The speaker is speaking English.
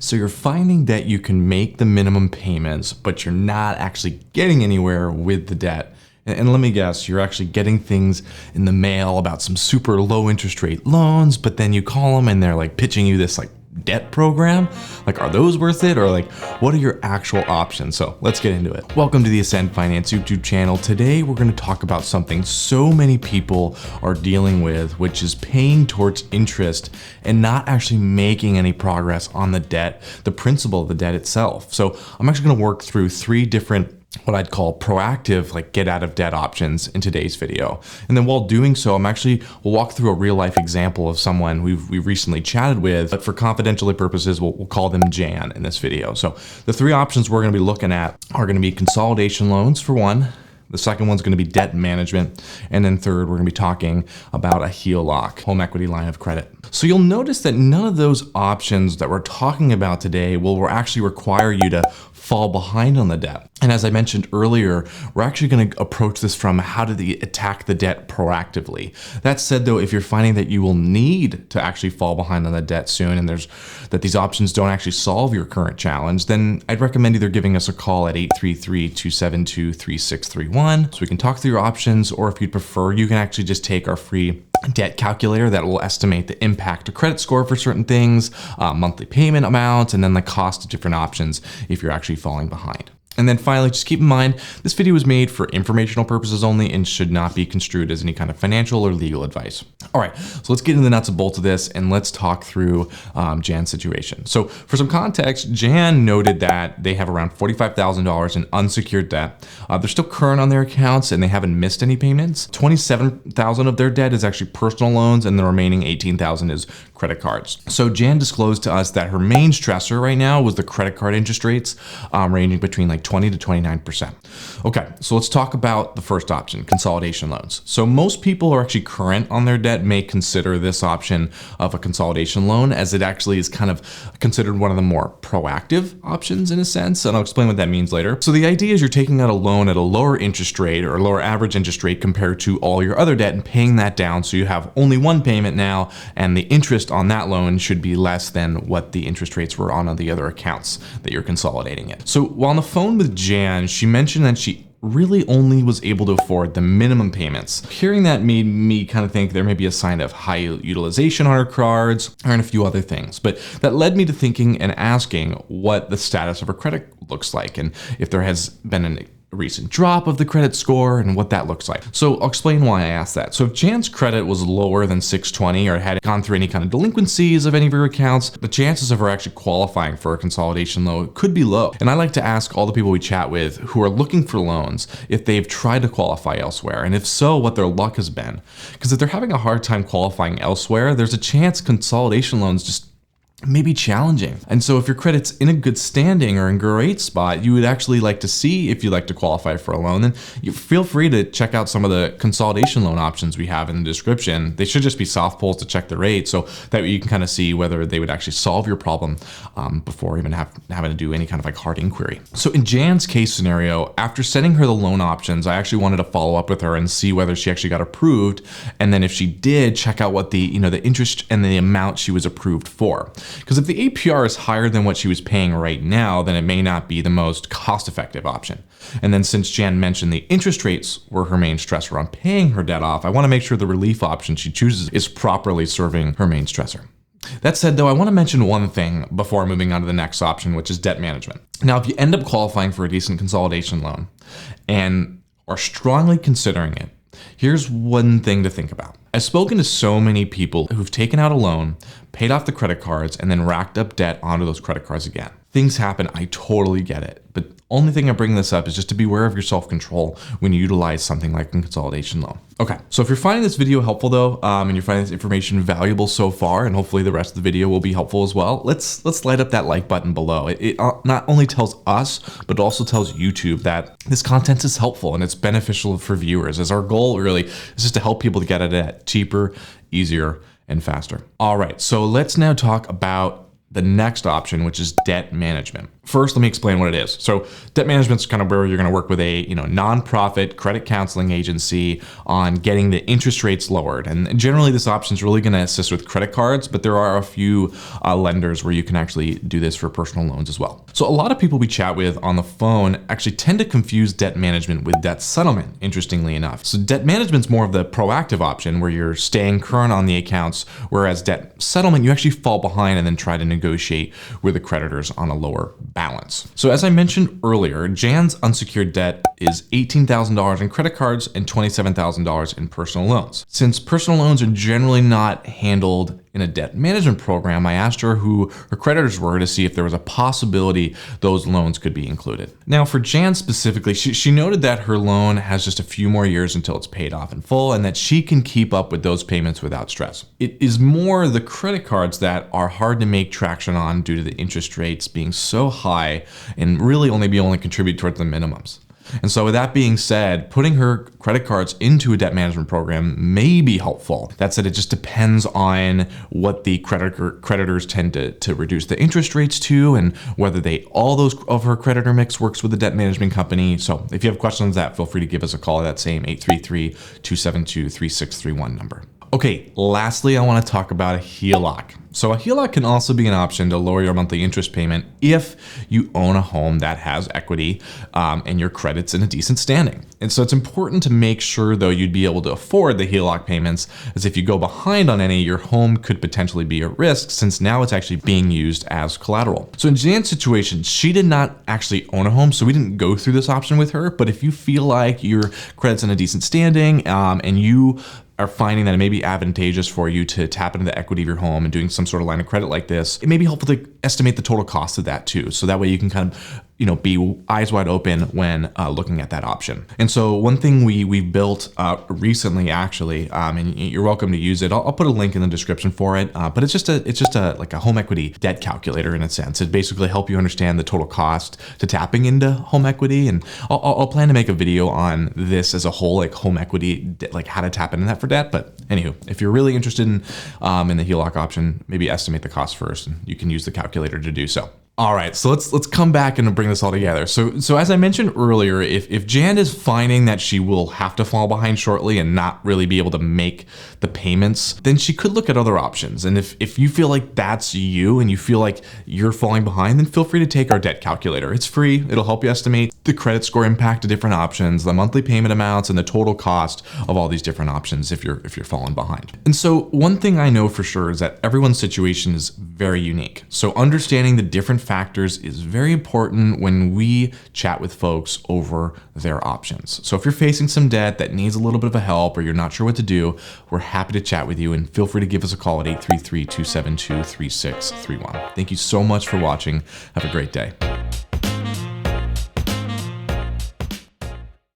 So you're finding that you can make the minimum payments, but you're not actually getting anywhere with the debt. And let me guess, you're actually getting things in the mail about some super low interest rate loans, but then you call them and they're like pitching you this like debt program. Like, are those worth it? Or like, what are your actual options? So let's get into it. Welcome to the Ascend Finance YouTube channel. Today, we're going to talk about something so many people are dealing with, which is paying towards interest and not actually making any progress on the debt, the principal of the debt itself. So I'm actually going to work through three different what I'd call proactive, like get out of debt options in today's video. And then while doing so, we'll walk through a real life example of someone we've recently chatted with, but for confidentiality purposes, we'll call them Jan in this video. So the three options we're gonna be looking at are gonna be consolidation loans for one. The second one's going to be debt management. And then third, we're going to be talking about a HELOC, home equity line of credit. So you'll notice that none of those options that we're talking about today will actually require you to fall behind on the debt. And as I mentioned earlier, we're actually going to approach this from how to attack the debt proactively. That said, though, if you're finding that you will need to actually fall behind on the debt soon and that these options don't actually solve your current challenge, then I'd recommend either giving us a call at 833-272-3631 so we can talk through your options, or if you'd prefer, you can actually just take our free debt calculator that will estimate the impact to credit score for certain things, monthly payment amounts, and then the cost of different options if you're actually falling behind. And then finally, just keep in mind, this video was made for informational purposes only and should not be construed as any kind of financial or legal advice. All right, so let's get into the nuts and bolts of this and let's talk through Jan's situation. So for some context, Jan noted that they have around $45,000 in unsecured debt. They're still current on their accounts and they haven't missed any payments. $27,000 of their debt is actually personal loans and the remaining $18,000 is credit cards. So Jan disclosed to us that her main stressor right now was the credit card interest rates ranging between like 20 to 29%. Okay, so let's talk about the first option, consolidation loans. So most people who are actually current on their debt may consider this option of a consolidation loan, as it actually is kind of considered one of the more proactive options in a sense, and I'll explain what that means later. So the idea is you're taking out a loan at a lower interest rate or lower average interest rate compared to all your other debt and paying that down, so you have only one payment now, and the interest on that loan should be less than what the interest rates were on the other accounts that you're consolidating it. So while on the phone with Jan, she mentioned that she really only was able to afford the minimum payments. Hearing that made me kind of think there may be a sign of high utilization on her cards and a few other things. But that led me to thinking and asking what the status of her credit looks like and if there has been a recent drop of the credit score and what that looks like. So I'll explain why I asked that. So if Jan's credit was lower than 620 or had gone through any kind of delinquencies of any of her accounts, the chances of her actually qualifying for a consolidation loan could be low. And I like to ask all the people we chat with who are looking for loans if they've tried to qualify elsewhere, and if so, what their luck has been. Because if they're having a hard time qualifying elsewhere, there's a chance consolidation loans just may be challenging. And so if your credit's in a good standing or in a great spot, you would actually like to see if you'd like to qualify for a loan, then you feel free to check out some of the consolidation loan options we have in the description. They should just be soft pulls to check the rate so that you can kind of see whether they would actually solve your problem before even having to do any kind of like hard inquiry. So in Jan's case scenario, after sending her the loan options, I actually wanted to follow up with her and see whether she actually got approved. And then if she did, check out what the interest and the amount she was approved for. Because if the APR is higher than what she was paying right now, then it may not be the most cost-effective option. And then since Jan mentioned the interest rates were her main stressor on paying her debt off, I want to make sure the relief option she chooses is properly serving her main stressor. That said, though, I want to mention one thing before moving on to the next option, which is debt management. Now, if you end up qualifying for a decent consolidation loan and are strongly considering it, here's one thing to think about. I've spoken to so many people who've taken out a loan, paid off the credit cards, and then racked up debt onto those credit cards again. Things happen, I totally get it. But only thing I bring this up is just to be aware of your self-control when you utilize something like a consolidation loan. Okay, so if you're finding this video helpful though, and you're finding this information valuable so far, and hopefully the rest of the video will be helpful as well, let's light up that like button below. It not only tells us, but also tells YouTube that this content is helpful and it's beneficial for viewers, as our goal really is just to help people to get at it cheaper, easier, and faster. All right, so let's now talk about the next option, which is debt management. First, let me explain what it is. So debt management is kind of where you're going to work with a nonprofit credit counseling agency on getting the interest rates lowered. And generally, this option is really going to assist with credit cards, but there are a few lenders where you can actually do this for personal loans as well. So a lot of people we chat with on the phone actually tend to confuse debt management with debt settlement, interestingly enough. So debt management is more of the proactive option where you're staying current on the accounts, whereas debt settlement, you actually fall behind and then try to negotiate with the creditors on a lower balance. So as I mentioned earlier, Jan's unsecured debt is $18,000 in credit cards and $27,000 in personal loans. Since personal loans are generally not handled in a debt management program, I asked her who her creditors were to see if there was a possibility those loans could be included. Now for Jan specifically, she noted that her loan has just a few more years until it's paid off in full and that she can keep up with those payments without stress. It is more the credit cards that are hard to make traction on due to the interest rates being so high and really only contribute towards the minimums. And so with that being said, putting her credit cards into a debt management program may be helpful. That said, it just depends on what the creditors tend to reduce the interest rates to and whether all those of her creditor mix works with the debt management company. So if you have questions on that, feel free to give us a call at that same 833-272-3631 number. Okay, lastly, I want to talk about a HELOC. So a HELOC can also be an option to lower your monthly interest payment if you own a home that has equity and your credit's in a decent standing. And so it's important to make sure, though, you'd be able to afford the HELOC payments, as if you go behind on any, your home could potentially be at risk since now it's actually being used as collateral. So in Jan's situation, she did not actually own a home, so we didn't go through this option with her. But if you feel like your credit's in a decent standing and you are finding that it may be advantageous for you to tap into the equity of your home and doing some sort of line of credit like this, it may be helpful to estimate the total cost of that too. So that way you can kind of be eyes wide open when looking at that option. And so one thing we built recently, actually, and you're welcome to use it. I'll put a link in the description for it. But it's just like a home equity debt calculator in a sense. It basically helps you understand the total cost to tapping into home equity. And I'll plan to make a video on this as a whole, like home equity, like how to tap into that for debt. But anywho, if you're really interested in the HELOC option, maybe estimate the cost first, and you can use the calculator to do so. All right, so let's come back and bring this all together. So as I mentioned earlier, if Jan is finding that she will have to fall behind shortly and not really be able to make the payments, then she could look at other options. And if you feel like that's you and you feel like you're falling behind, then feel free to take our debt calculator. It's free. It'll help you estimate the credit score impact of different options, the monthly payment amounts, and the total cost of all these different options if you're falling behind. And so one thing I know for sure is that everyone's situation is very unique. So understanding the different factors is very important when we chat with folks over their options. So if you're facing some debt that needs a little bit of a help or you're not sure what to do, we're happy to chat with you, and feel free to give us a call at 833-272-3631. Thank you so much for watching. Have a great day.